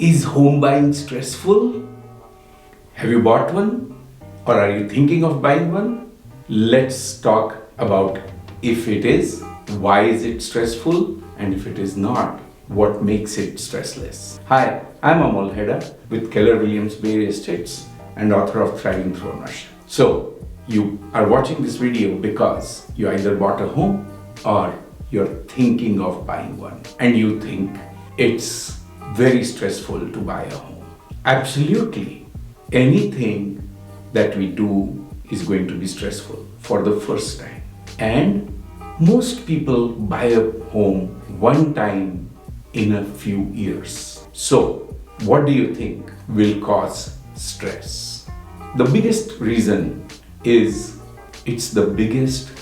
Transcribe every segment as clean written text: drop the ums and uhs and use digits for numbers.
Is home buying stressful? Have you bought one? Or are you thinking of buying one? Let's talk about if it is, why is it stressful? And if it is not, what makes it stressless? Hi, I'm Amol Heda with Keller Williams Bay Area Estates and author of Thriving Through Ownership. So, you are watching this video because you either bought a home or you're thinking of buying one and you think it's very stressful to buy a home. Absolutely. Anything that we do is going to be stressful for the first time. And most people buy a home one time in a few years. So, what do you think will cause stress? The biggest reason is it's the biggest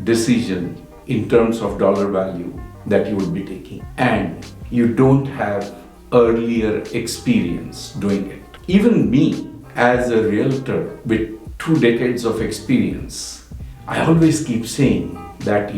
decision in terms of dollar value that you would be taking. And you don't have earlier experience doing it. Even me, as a realtor with 2 decades of experience, I always keep saying that,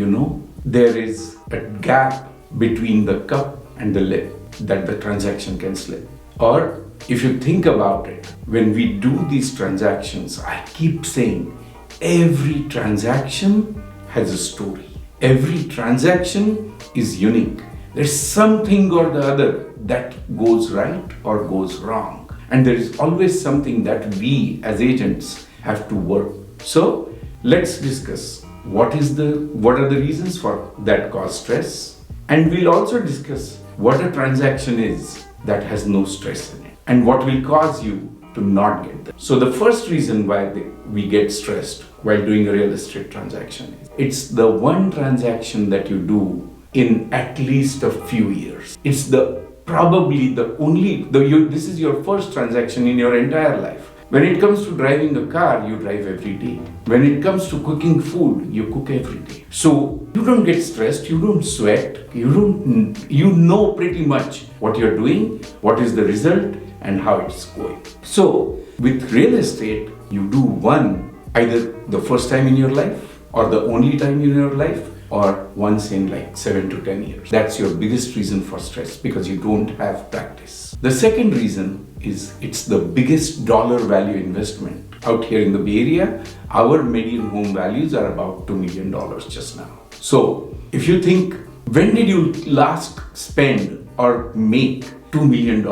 there is a gap between the cup and the lip that the transaction can slip. Or if you think about it, when we do these transactions, I keep saying every transaction has a story. Every transaction is unique. There's something or the other that goes right or goes wrong. And there is always something that we as agents have to work. So let's discuss what are the reasons for that cause stress. And we'll also discuss what a transaction is that has no stress in it and what will cause you to not get that. So the first reason why we get stressed while doing a real estate transaction is it's the one transaction that you do in at least a few years. It's this is your first transaction in your entire life. When it comes to driving a car, you drive every day. When it comes to cooking food, you cook every day. So you don't get stressed, you don't sweat, you know pretty much what you're doing, what is the result, and how it's going. So with real estate, you do one either the first time in your life or the only time in your life or once in like 7 to 10 years. That's your biggest reason for stress because you don't have practice. The second reason is it's the biggest dollar value investment. Out here in the Bay Area, our median home values are about $2 million just now. So if you think, when did you last spend or make $2 million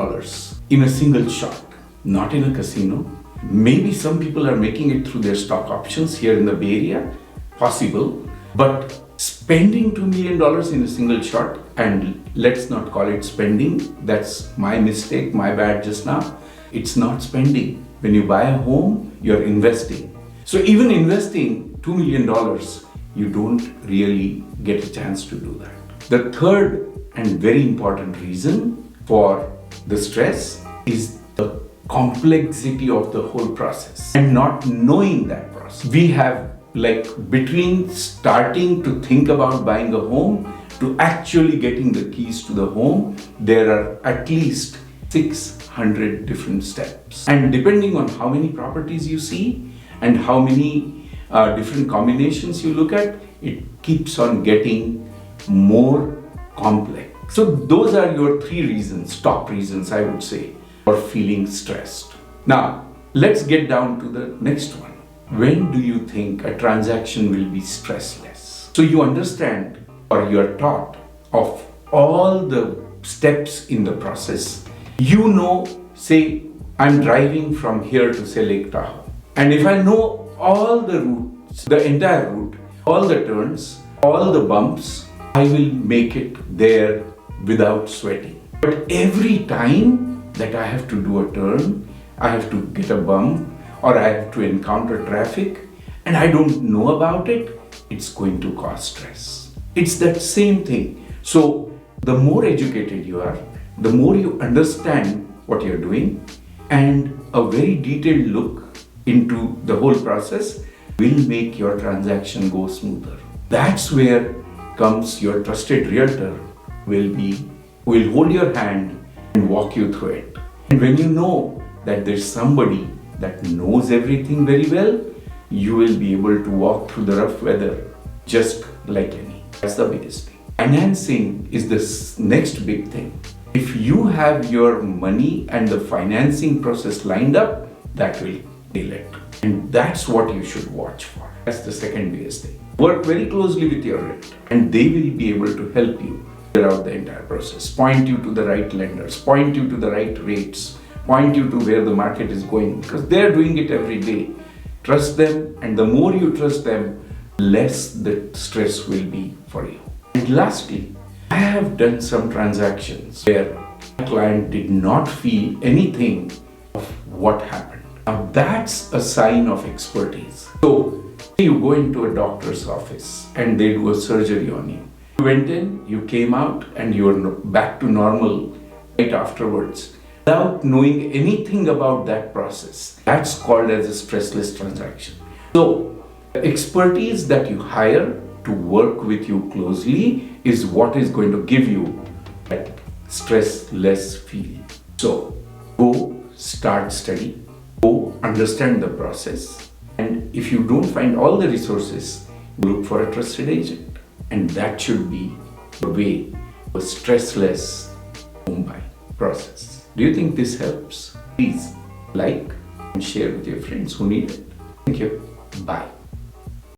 in a single shot? Not in a casino. Maybe some people are making it through their stock options here in the Bay Area, possible, but spending $2 million in a single shot, and let's not call it spending, that's my mistake, my bad just now. It's not spending. When you buy a home, you're investing. So even investing $2 million, you don't really get a chance to do that. The third and very important reason for the stress is the complexity of the whole process and not knowing that process. We have between starting to think about buying a home to actually getting the keys to the home, there are at least 600 different steps. And depending on how many properties you see and how many different combinations you look at, it keeps on getting more complex. So those are your 3 reasons, top reasons I would say, for feeling stressed. Now, let's get down to the next one. When do you think a transaction will be stressless? So you understand or you are taught of all the steps in the process. Say I'm driving from here to say Lake Tahoe. And if I know all the routes, the entire route, all the turns, all the bumps, I will make it there without sweating. But every time that I have to do a turn, I have to get a bump, or I have to encounter traffic and I don't know about it, it's going to cause stress. It's that same thing. So the more educated you are, the more you understand what you're doing, and a very detailed look into the whole process will make your transaction go smoother. That's where comes your trusted realtor will hold your hand and walk you through it. And when you know that there's somebody that knows everything very well, you will be able to walk through the rough weather just like any. That's the biggest thing. Financing is the next big thing. If you have your money and the financing process lined up, that will kill it. And that's what you should watch for. That's the second biggest thing. Work very closely with your rent, and they will be able to help you throughout the entire process. Point you to the right lenders, point you to the right rates, point you to where the market is going, because they're doing it every day. Trust them, and the more you trust them, less the stress will be for you. And lastly, I have done some transactions where my client did not feel anything of what happened. Now that's a sign of expertise. So you go into a doctor's office and they do a surgery on you. You went in, you came out, and you are back to normal right afterwards without knowing anything about that process. That's called as a stressless transaction. So the expertise that you hire to work with you closely is what is going to give you that stressless feeling. So go start study, go understand the process, and if you don't find all the resources, look for a trusted agent. And that should be the way for stressless home buying process. Do you think this helps? Please like and share with your friends who need it. Thank you. Bye.